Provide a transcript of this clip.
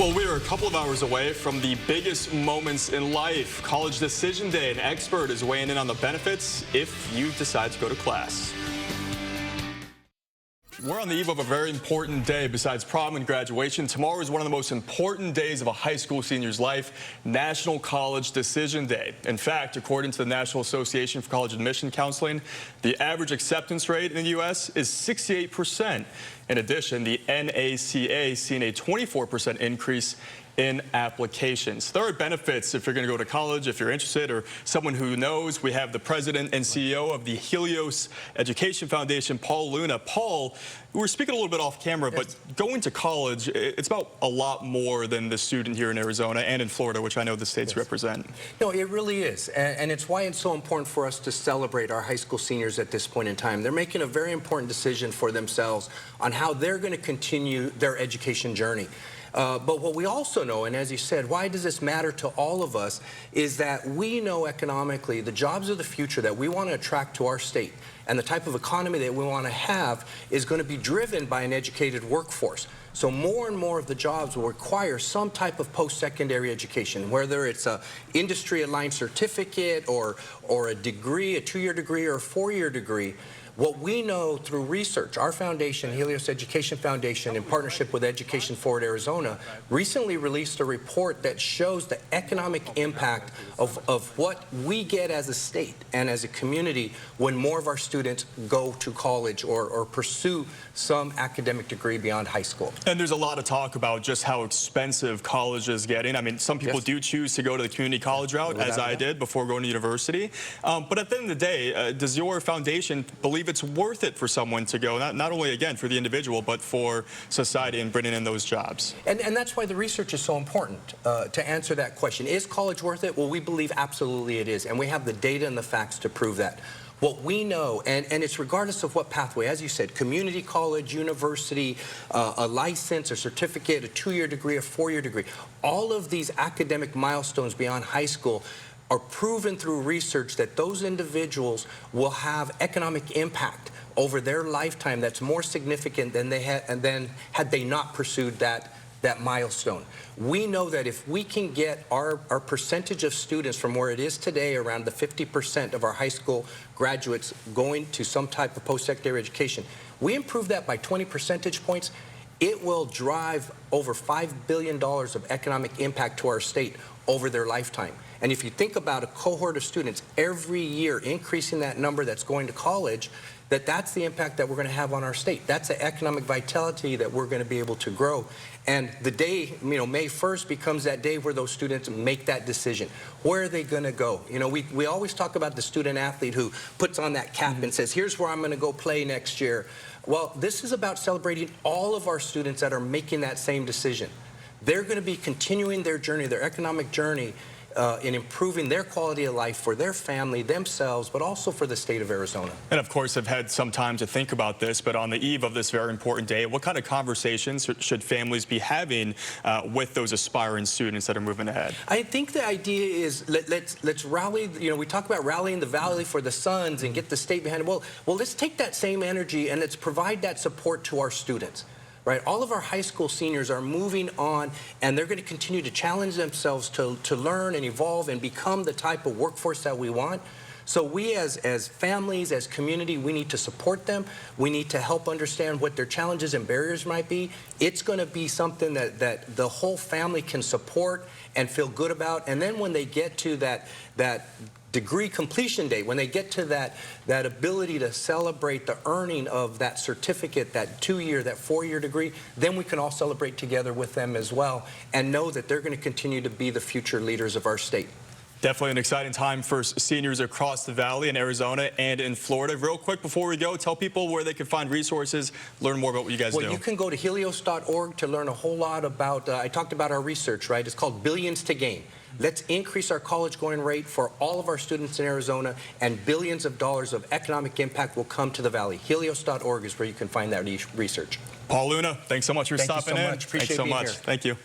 Well, we are a couple of hours away from the biggest moments in life, College Decision Day. An expert is weighing in on the benefits if you decide to go to class. We're on the eve of a very important day. Besides prom and graduation, tomorrow is one of the most important days of a high school senior's life, National College Decision Day. In fact, according to the National Association for College Admission Counseling, the average acceptance rate in the U.S. is 68%. In addition, the NACA seen a 24% increase in applications. There are benefits if you're going to go to college, if you're interested, or someone who knows. We have the president and CEO of the Helios Education Foundation, Paul Luna. Paul, we were speaking a little bit off camera, but going to college, it's about a lot more than the student here in Arizona and in Florida, which I know the states represent. No, it really is, and it's why it's so important for us to celebrate our high school seniors at this point in time. They're making a very important decision for themselves on how they're going to continue their education journey. But what we also know, and as you said, why does this matter to all of us, is that we know economically the jobs of the future that we want to attract to our state and the type of economy that we want to have is going to be driven by an educated workforce. So more and more of the jobs will require some type of post-secondary education, whether it's a industry-aligned certificate or a degree, a 2-year degree or a 4-year degree. What we know through research, our foundation, Helios Education Foundation, in partnership with Education Forward Arizona, recently released a report that shows the economic impact of what we get as a state and as a community when more of our students go to college or pursue some academic degree beyond high school. And there's a lot of talk about just how expensive college is getting. I mean, some people do choose to go to the community college route, as I did before going to university. But at the end of the day, does your foundation believe it's worth it for someone to go, not only, again, for the individual, but for society and bringing in those jobs? And that's why the research is so important to answer that question. Is college worth it? Well, we believe absolutely it is, and we have the data and the facts to prove that. What we know, and it's regardless of what pathway, as you said, community college, university, a license, a certificate, a 2-year degree, a 4-year degree, all of these academic milestones beyond high school are proven through research that those individuals will have economic impact over their lifetime that's more significant than had they not pursued that milestone. We know that if we can get our percentage of students from where it is today, around the 50% of our high school graduates going to some type of post-secondary education, we improve that by 20 percentage points, it will drive over $5 billion of economic impact to our state over their lifetime. And if you think about a cohort of students every year increasing that number that's going to college, that's the impact that we're going to have on our state. That's the economic vitality that we're going to be able to grow. And the day, May 1st becomes that day where those students make that decision. Where are they going to go? We always talk about the student athlete who puts on that cap and says, here's where I'm going to go play next year. Well, this is about celebrating all of our students that are making that same decision. They're going to be continuing their journey, their economic journey, in improving their quality of life for their family, themselves, but also for the state of Arizona. And of course, I've had some time to think about this, but on the eve of this very important day, what kind of conversations should families be having with those aspiring students that are moving ahead? I think the idea is let's rally. We talk about rallying the valley for the sons and get the state behind it. Well, let's take that same energy and let's provide that support to our students. Right? All of our high school seniors are moving on, and they're going to continue to challenge themselves to learn and evolve and become the type of workforce that we want. So we as families, as community, we need to support them. We need to help understand what their challenges and barriers might be. It's going to be something that the whole family can support and feel good about. And then when they get to that degree completion date, when they get to that ability to celebrate the earning of that certificate, that 2-year, that 4-year degree, then we can all celebrate together with them as well and know that they're going to continue to be the future leaders of our state. Definitely an exciting time for seniors across the valley in Arizona and in Florida. Real quick before we go, tell people where they can find resources, learn more about what you guys do. Well, you can go to helios.org to learn a whole lot about, I talked about our research, right? It's called Billions to Gain. Let's increase our college going rate for all of our students in Arizona, and billions of dollars of economic impact will come to the valley. Helios.org is where you can find that research. Paul Luna, thanks so much for stopping in. Thank you so much. Appreciate being here. Thank you.